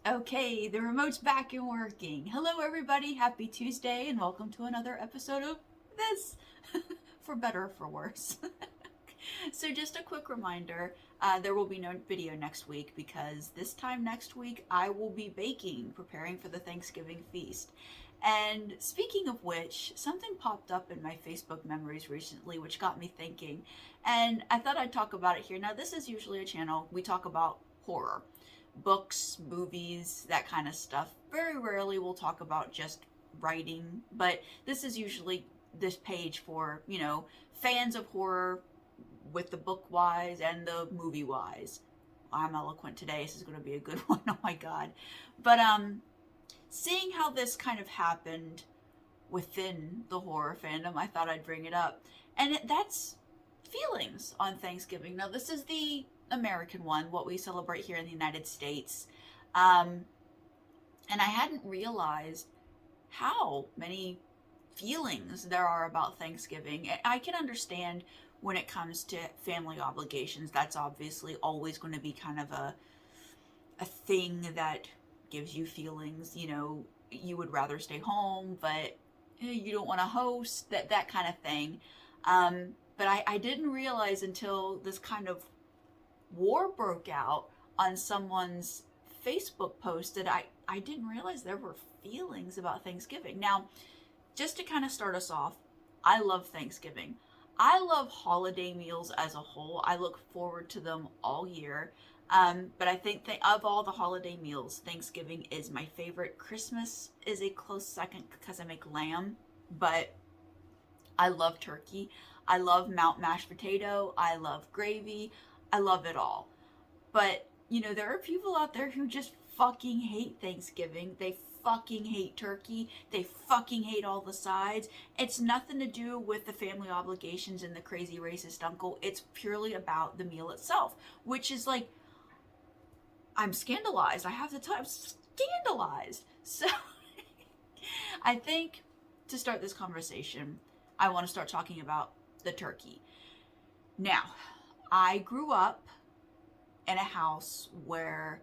Okay, the remote's back and working. Hello, everybody. Happy Tuesday, and welcome to another episode of this, for better or for worse. So, just a quick reminder there will be no video next week because this time next week I will be baking, preparing for the Thanksgiving feast. And speaking of which, something popped up in my Facebook memories recently which got me thinking, and I thought I'd talk about it here. Now, this is usually a channel we talk about horror, books, movies, that kind of stuff. Very rarely we'll talk about just writing, but this is usually this page for, fans of horror with the book wise and the movie wise. I'm eloquent today. This is going to be a good one. Oh my god. But seeing how this kind of happened within the horror fandom, I thought I'd bring it up. And that's feelings on Thanksgiving. Now, this is the American one, what we celebrate here in the United States. And I hadn't realized how many feelings there are about Thanksgiving. I can understand when it comes to family obligations, that's obviously always going to be kind of a thing that gives you feelings. You would rather stay home, but you don't want to host, that kind of thing. But I didn't realize until this kind of war broke out on someone's Facebook post that I didn't realize there were feelings about Thanksgiving. Now, just to kind of start us off, I love Thanksgiving. I love holiday meals as a whole. I look forward to them all year. But I think that of all the holiday meals, Thanksgiving is my favorite. Christmas is a close second because I make lamb, but I love turkey. I love mashed potato. I love gravy. I love it all. But, there are people out there who just fucking hate Thanksgiving. They fucking hate turkey. They fucking hate all the sides. It's nothing to do with the family obligations and the crazy racist uncle. It's purely about the meal itself, which is like, I'm scandalized. I have to tell you, I'm scandalized. So, I think to start this conversation, I want to start talking about the turkey. Now, I grew up in a house where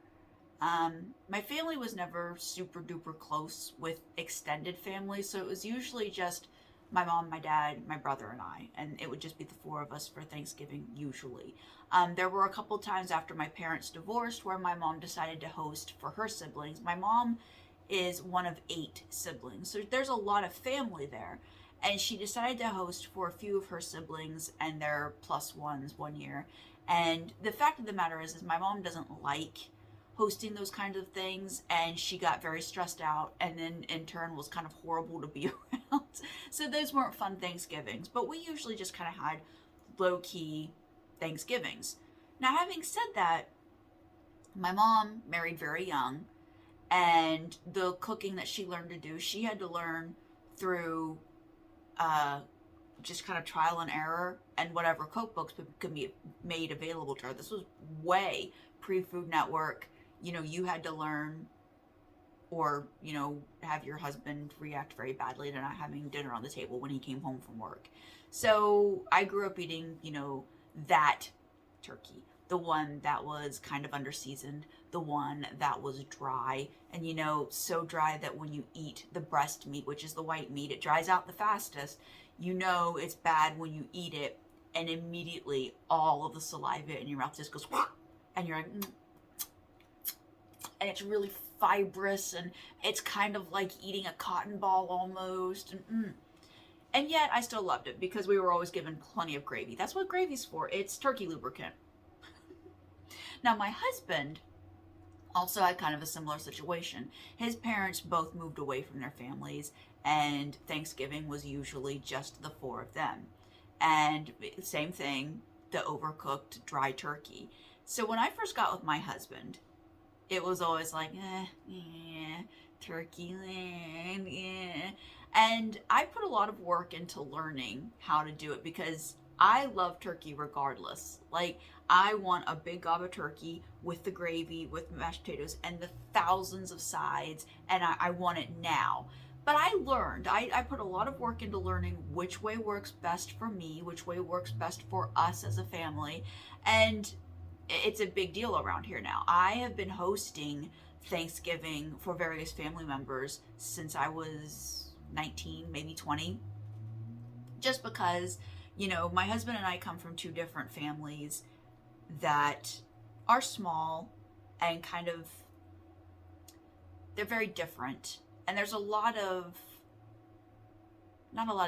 my family was never super duper close with extended family, so it was usually just my mom, my dad, my brother, and I, and it would just be the four of us for Thanksgiving usually. There were a couple times after my parents divorced where my mom decided to host for her siblings. My mom is one of 8 siblings, so there's a lot of family there. And she decided to host for a few of her siblings and their plus ones one year. And the fact of the matter is my mom doesn't like hosting those kinds of things, and she got very stressed out, and then in turn was kind of horrible to be around. So those weren't fun Thanksgivings, but we usually just kind of had low-key Thanksgivings. Now, having said that, my mom married very young, and the cooking that she learned to do, she had to learn through just kind of trial and error and whatever cookbooks could be made available to her. This was way pre-Food Network. You had to learn or, have your husband react very badly to not having dinner on the table when he came home from work. So I grew up eating, that turkey. The one that was kind of underseasoned, the one that was dry, and so dry that when you eat the breast meat, which is the white meat, it dries out the fastest. It's bad when you eat it, and immediately all of the saliva in your mouth just goes, and you're like, and it's really fibrous, and it's kind of like eating a cotton ball almost, and yet I still loved it because we were always given plenty of gravy. That's what gravy's for. It's turkey lubricant. Now, my husband also had kind of a similar situation. His parents both moved away from their families, and Thanksgiving was usually just the 4 of them. And same thing, the overcooked dry turkey. So when I first got with my husband, it was always like, turkey land, And I put a lot of work into learning how to do it because I love turkey regardless. Like, I want a big gob of turkey with the gravy, with mashed potatoes, and the thousands of sides, and I want it now. But I learned, I put a lot of work into learning which way works best for me, which way works best for us as a family. And it's a big deal around here now. I have been hosting Thanksgiving for various family members since I was 19, maybe 20, just because, my husband and I come from two different families that are small and kind of, they're very different. And there's not a lot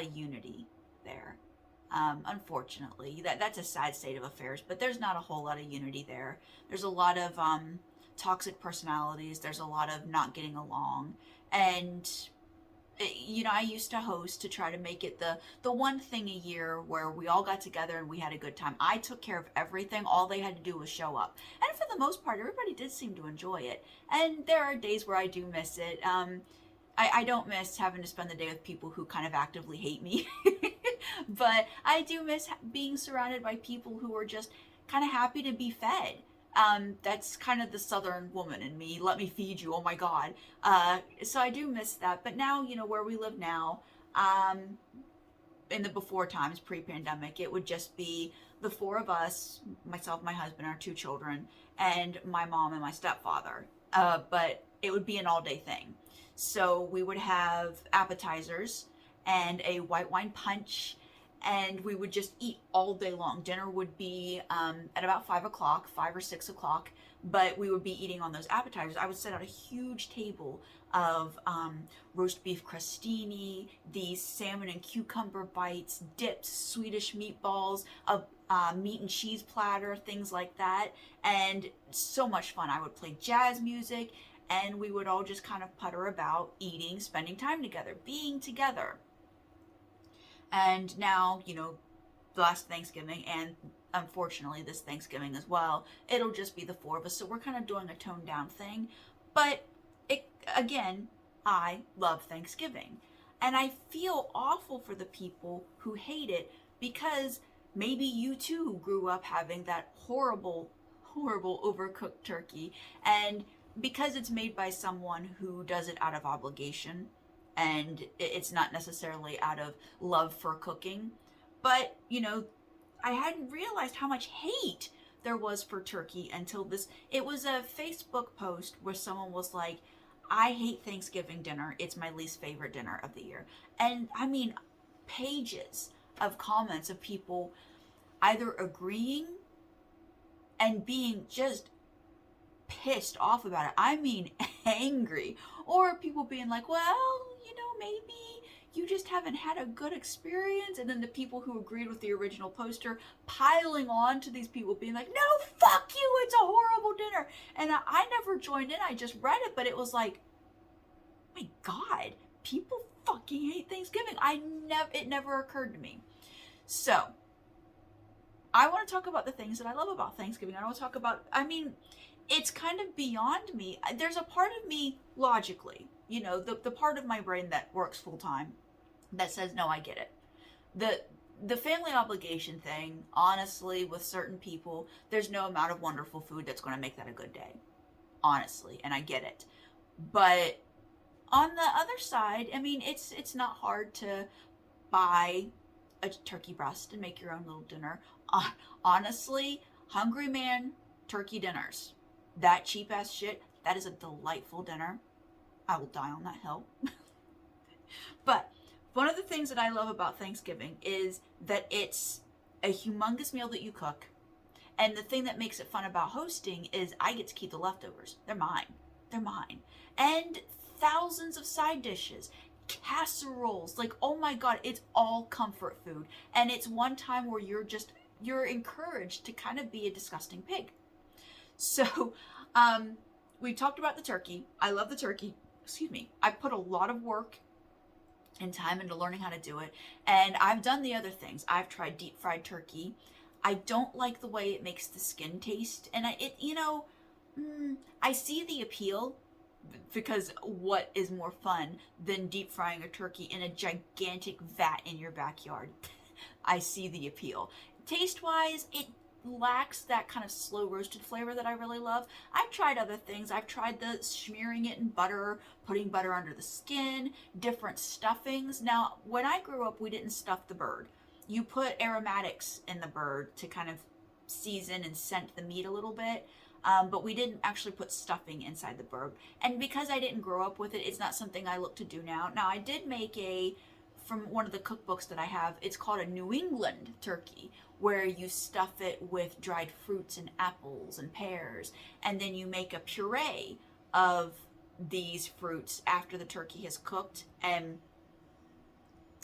of unity there. Unfortunately, that's a sad state of affairs, but there's not a whole lot of unity there. There's a lot of toxic personalities. There's a lot of not getting along. And I used to host to try to make it the one thing a year where we all got together and we had a good time. I took care of everything. All they had to do was show up. And for the most part, everybody did seem to enjoy it. And there are days where I do miss it. I don't miss having to spend the day with people who kind of actively hate me. But I do miss being surrounded by people who are just kind of happy to be fed. That's kind of the Southern woman in me. Let me feed you. Oh my God. So I do miss that. But now, where we live now, in the before times, pre-pandemic, it would just be the four of us, myself, my husband, our two children, and my mom and my stepfather. But it would be an all-day thing. So we would have appetizers and a white wine punch, and we would just eat all day long. Dinner would be at about 5 o'clock, 5 or 6 o'clock, but we would be eating on those appetizers. I would set out a huge table of roast beef crostini, these salmon and cucumber bites, dips, Swedish meatballs, a meat and cheese platter, things like that. And so much fun. I would play jazz music, and we would all just kind of putter about, eating, spending time together, being together. And now, last Thanksgiving, and unfortunately this Thanksgiving as well, it'll just be the four of us. So we're kind of doing a toned down thing. But again, I love Thanksgiving. And I feel awful for the people who hate it, because maybe you too grew up having that horrible, horrible overcooked turkey. And because it's made by someone who does it out of obligation, and it's not necessarily out of love for cooking. But, I hadn't realized how much hate there was for turkey until it was a Facebook post where someone was like, I hate Thanksgiving dinner. It's my least favorite dinner of the year. And I mean, pages of comments of people either agreeing and being just pissed off about it. I mean, angry. Or people being like, well, maybe you just haven't had a good experience. And then the people who agreed with the original poster piling on to these people being like, no, fuck you, it's a horrible dinner. And I never joined in. I just read it, but it was like, my God, people fucking hate Thanksgiving. It never occurred to me. So I want to talk about the things that I love about Thanksgiving. I want to talk about, it's kind of beyond me. There's a part of me logically, the part of my brain that works full time that says, no, I get it. The family obligation thing, honestly, with certain people, there's no amount of wonderful food that's going to make that a good day. Honestly, and I get it. But on the other side, it's not hard to buy a turkey breast and make your own little dinner. Honestly, Hungry Man turkey dinners, that cheap ass shit, that is a delightful dinner. I will die on that hill. But one of the things that I love about Thanksgiving is that it's a humongous meal that you cook. And the thing that makes it fun about hosting is I get to keep the leftovers. They're mine. They're mine. And thousands of side dishes, casseroles, like, oh my God, it's all comfort food. And it's one time where you're encouraged to kind of be a disgusting pig. So, we talked about the turkey. I love the turkey. Excuse me. I put a lot of work and time into learning how to do it. And I've done the other things. I've tried deep fried turkey. I don't like the way it makes the skin taste. And I see the appeal, because what is more fun than deep frying a turkey in a gigantic vat in your backyard? I see the appeal. Taste-wise, it lacks that kind of slow roasted flavor that I really love. I've tried other things. I've tried the smearing it in butter, putting butter under the skin, different stuffings. Now, when I grew up, we didn't stuff the bird. You put aromatics in the bird to kind of season and scent the meat a little bit. But we didn't actually put stuffing inside the burb. And because I didn't grow up with it, it's not something I look to do now. Now, I did make from one of the cookbooks that I have, it's called a New England turkey, where you stuff it with dried fruits and apples and pears, and then you make a puree of these fruits after the turkey has cooked. And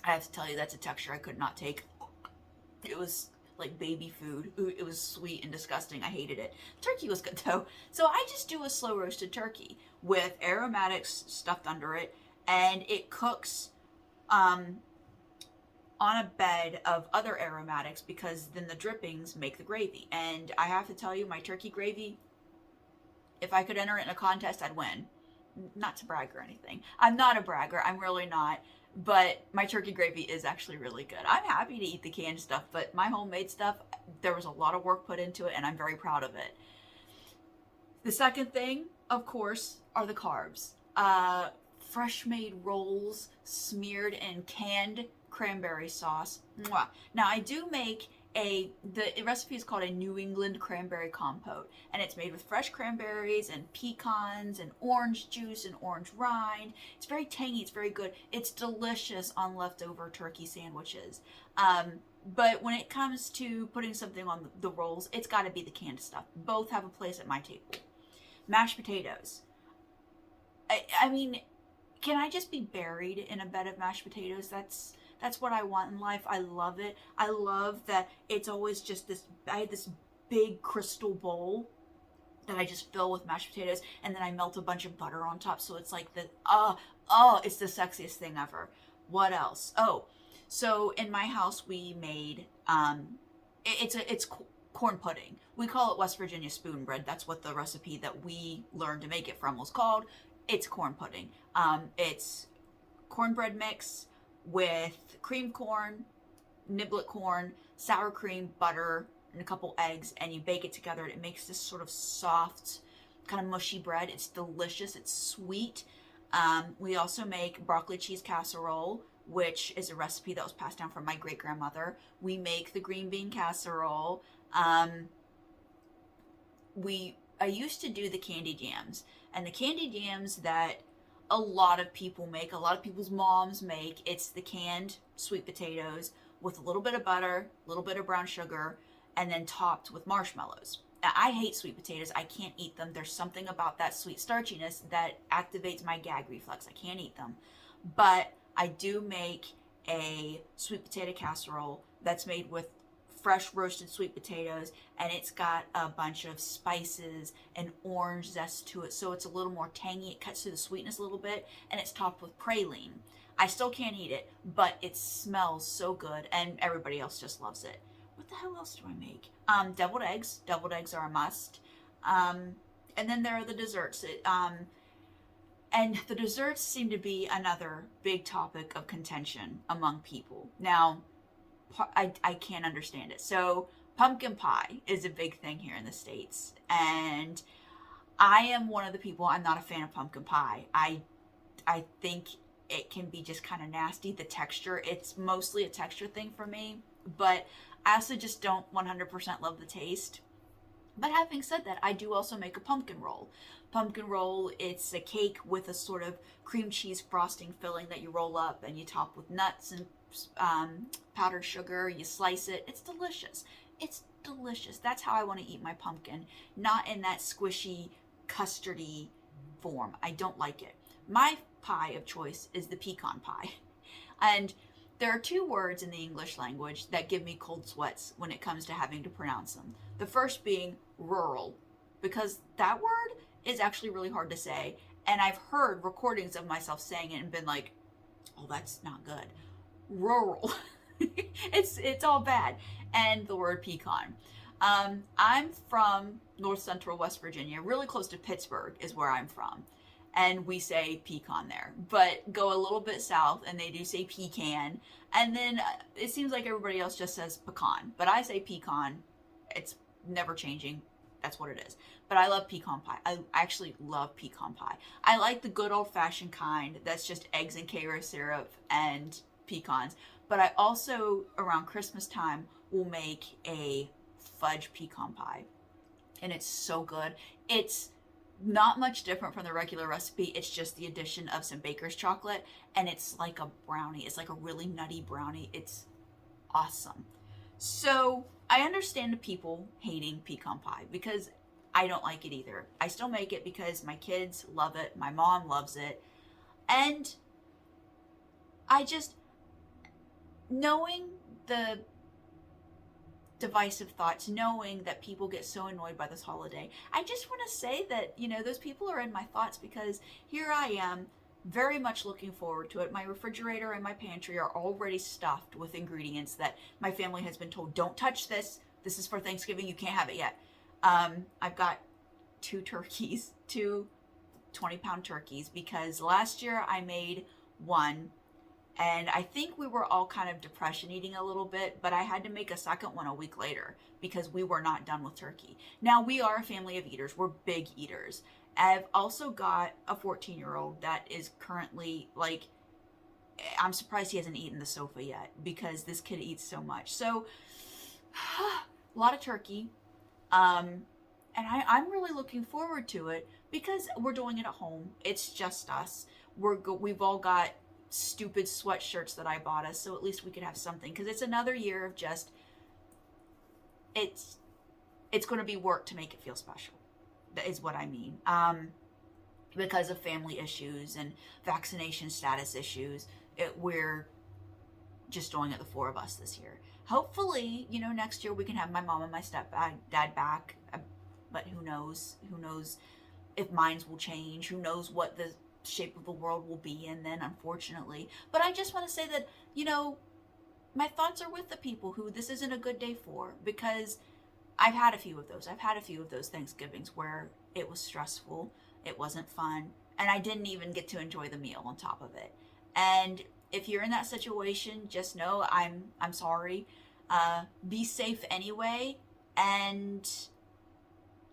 I have to tell you, that's a texture I could not take. It was like baby food. It was sweet and disgusting. I hated it. Turkey was good though. So I just do a slow roasted turkey with aromatics stuffed under it, and it cooks on a bed of other aromatics, because then the drippings make the gravy. And I have to tell you, my turkey gravy, if I could enter it in a contest, I'd win. Not to brag or anything. I'm not a bragger. I'm really not. But my turkey gravy is actually really good. I'm happy to eat the canned stuff, but my homemade stuff, there was a lot of work put into it, and I'm very proud of it. The second thing, of course, are the carbs. Fresh made rolls smeared in canned cranberry sauce. Mwah. Now, I do make the recipe is called a New England Cranberry Compote, and it's made with fresh cranberries and pecans and orange juice and orange rind. It's very tangy, it's very good. It's delicious on leftover turkey sandwiches. But when it comes to putting something on the rolls, it's got to be the canned stuff. Both have a place at my table. Mashed potatoes. I mean, can I just be buried in a bed of mashed potatoes? That's what I want in life. I love it. I love that it's always just I had this big crystal bowl that I just fill with mashed potatoes, and then I melt a bunch of butter on top, so it's like it's the sexiest thing ever. What else? Oh, so in my house we made, it's corn pudding. We call it West Virginia spoon bread. That's what the recipe that we learned to make it from was called. It's corn pudding. It's cornbread mix with cream corn, niblet corn, sour cream, butter, and a couple eggs, and you bake it together, and it makes this sort of soft, kind of mushy bread. It's delicious. It's sweet. We also make broccoli cheese casserole, which is a recipe that was passed down from my great-grandmother. We make the green bean casserole. I used to do the candy jams, and the candy jams that a lot of people make, a lot of people's moms make, it's the canned sweet potatoes with a little bit of butter, a little bit of brown sugar, and then topped with marshmallows. Now, I hate sweet potatoes. I can't eat them. There's something about that sweet starchiness that activates my gag reflex. I can't eat them. But I do make a sweet potato casserole that's made with fresh roasted sweet potatoes, and it's got a bunch of spices and orange zest to it, so it's a little more tangy. It cuts through the sweetness a little bit, and it's topped with praline. I still can't eat it, but it smells so good, and everybody else just loves it. What the hell else do I make? Deviled eggs. Deviled eggs are a must. And then there are the desserts. And the desserts seem to be another big topic of contention among people. Now, I can't understand it. So pumpkin pie is a big thing here in the States, and I am one of the people, I'm not a fan of pumpkin pie. I think it can be just kind of nasty. The texture, it's mostly a texture thing for me, but I also just don't 100% love the taste. But having said that, I do also make a pumpkin roll. Pumpkin roll, it's a cake with a sort of cream cheese frosting filling that you roll up and you top with nuts and powdered sugar. You slice it. It's delicious. It's delicious. That's how I want to eat my pumpkin, not in that squishy, custardy form. I don't like it. My pie of choice is the pecan pie. And there are two words in the English language that give me cold sweats when it comes to having to pronounce them. The first being rural, because that word is actually really hard to say. And I've heard recordings of myself saying it and been like, oh, that's not good. Rural. it's all bad. And the word pecan. I'm from north central West Virginia, really close to Pittsburgh is where I'm from. And we say pecan there. But go a little bit south and they do say pecan. And then it seems like everybody else just says pecan. But I say pecan. It's never changing. That's what it is. But I love pecan pie. I actually love pecan pie. I like the good old-fashioned kind that's just eggs and Karo syrup and pecans. But I also, around Christmas time, will make a fudge pecan pie. And it's so good. It's not much different from the regular recipe. It's just the addition of some baker's chocolate, and it's like a brownie. It's like a really nutty brownie. It's awesome. So I understand the people hating pecan pie because I don't like it either. I still make it because my kids love it. My mom loves it. And I just, knowing the divisive thoughts, knowing that people get so annoyed by this holiday, I just want to say that, those people are in my thoughts because here I am very much looking forward to it. My refrigerator and my pantry are already stuffed with ingredients that my family has been told, don't touch this. This is for Thanksgiving. You can't have it yet. I've got 2 turkeys, 2 20-pound turkeys, because last year I made one and I think we were all kind of depression eating a little bit, but I had to make a second one a week later because we were not done with turkey. Now, we are a family of eaters. We're big eaters. I've also got a 14-year-old that is currently I'm surprised he hasn't eaten the sofa yet because this kid eats so much. So a lot of turkey. And I'm really looking forward to it because we're doing it at home. It's just us. We've all got stupid sweatshirts that I bought us, so at least we could have something, because it's another year of just, it's going to be work to make it feel special. That is what I mean. Because of family issues and vaccination status issues, we're just doing it, the 4 of us this year. Hopefully, next year we can have my mom and my stepdad back, but who knows? Who knows if minds will change? Who knows what the shape of the world will be in then, unfortunately. But I just want to say that, my thoughts are with the people who this isn't a good day for, because I've had a few of those. I've had a few of those Thanksgivings where it was stressful, it wasn't fun, and I didn't even get to enjoy the meal on top of it. And if you're in that situation, just know I'm sorry. Be safe anyway, and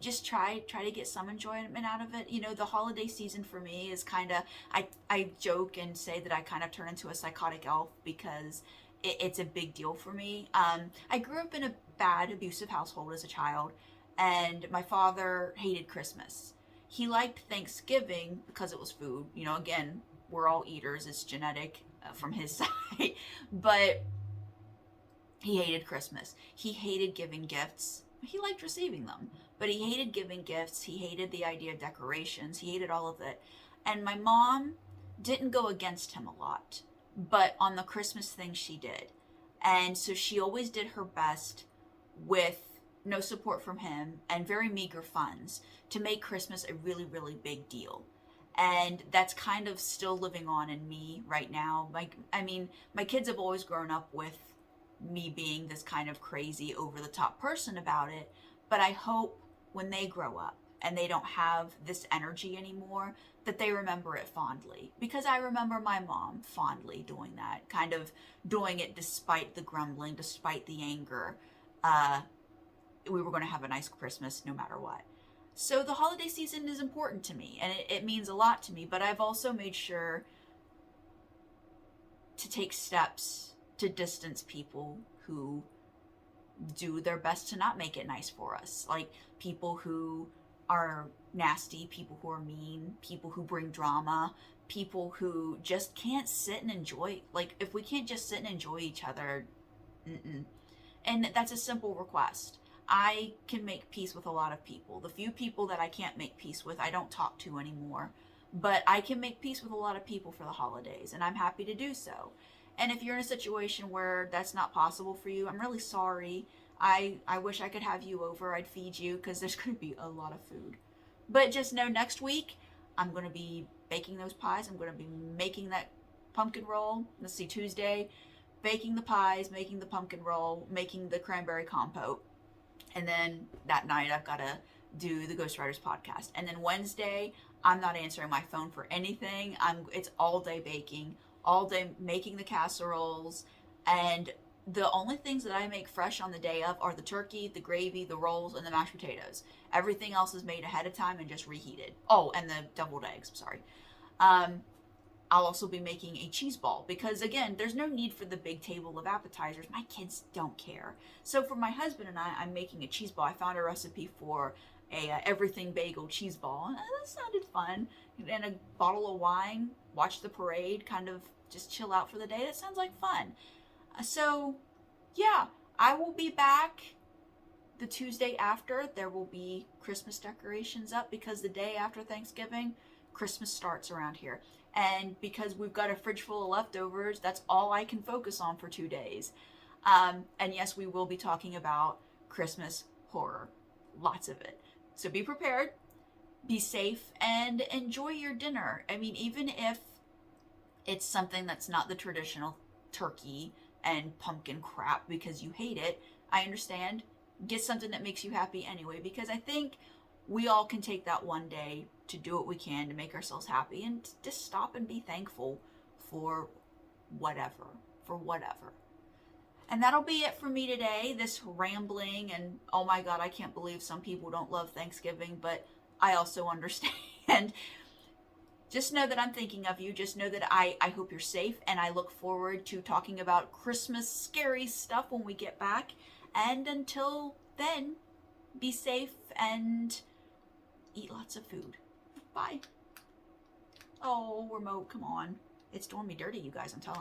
just try to get some enjoyment out of it. The holiday season for me is kind of, I joke and say that I kind of turn into a psychotic elf because it's a big deal for me. I grew up in a bad, abusive household as a child, and my father hated Christmas. He liked Thanksgiving because it was food. Again, we're all eaters. It's genetic from his side. But he hated Christmas. He hated giving gifts. He liked receiving them, but he hated giving gifts. He hated the idea of decorations. He hated all of it. And my mom didn't go against him a lot, but on the Christmas thing she did. And so she always did her best with no support from him and very meager funds to make Christmas a really, really big deal. And that's kind of still living on in me right now. My kids have always grown up with me being this kind of crazy, over-the-top person about it, but I hope when they grow up and they don't have this energy anymore, that they remember it fondly. Because I remember my mom fondly doing that, kind of doing it despite the grumbling, despite the anger. We were going to have a nice Christmas no matter what. So the holiday season is important to me, and it means a lot to me, but I've also made sure to take steps to distance people who do their best to not make it nice for us. Like people who are nasty, people who are mean, people who bring drama, people who just can't sit and enjoy. Like if we can't just sit and enjoy each other, and that's a simple request. I can make peace with a lot of people. The few people that I can't make peace with, I don't talk to anymore. But I can make peace with a lot of people for the holidays, and I'm happy to do so. And if you're in a situation where that's not possible for you, I'm really sorry. I wish I could have you over. I'd feed you because there's going to be a lot of food. But just know next week, I'm going to be baking those pies. I'm going to be making that pumpkin roll. Let's see, Tuesday, baking the pies, making the pumpkin roll, making the cranberry compote. And then that night, I've got to do the Ghostwriters podcast. And then Wednesday, I'm not answering my phone for anything. It's all day baking, all day making the casseroles, and the only things that I make fresh on the day of are the turkey, the gravy, the rolls, and the mashed potatoes. Everything else is made ahead of time and just reheated. Oh, and the deviled eggs, sorry. I'll also be making a cheese ball because, again, there's no need for the big table of appetizers. My kids don't care. So for my husband and I'm making a cheese ball. I found a recipe for a everything bagel cheese ball. And that sounded fun. And a bottle of wine, watch the parade, kind of just chill out for the day. That sounds like fun. So, yeah, I will be back the Tuesday after. There will be Christmas decorations up because the day after Thanksgiving, Christmas starts around here. And because we've got a fridge full of leftovers, that's all I can focus on for 2 days. And yes, we will be talking about Christmas horror. Lots of it. So be prepared, be safe, and enjoy your dinner. I mean, even if it's something that's not the traditional turkey and pumpkin crap because you hate it, I understand. Get something that makes you happy anyway, because I think we all can take that one day to do what we can to make ourselves happy and just stop and be thankful for whatever. And that'll be it for me today, this rambling, and oh my God, I can't believe some people don't love Thanksgiving, but I also understand. Just know that I'm thinking of you. Just know that I hope you're safe, and I look forward to talking about Christmas scary stuff when we get back. And until then, be safe and eat lots of food. Bye. Oh, remote, come on. It's doing me dirty, you guys, I'm telling you.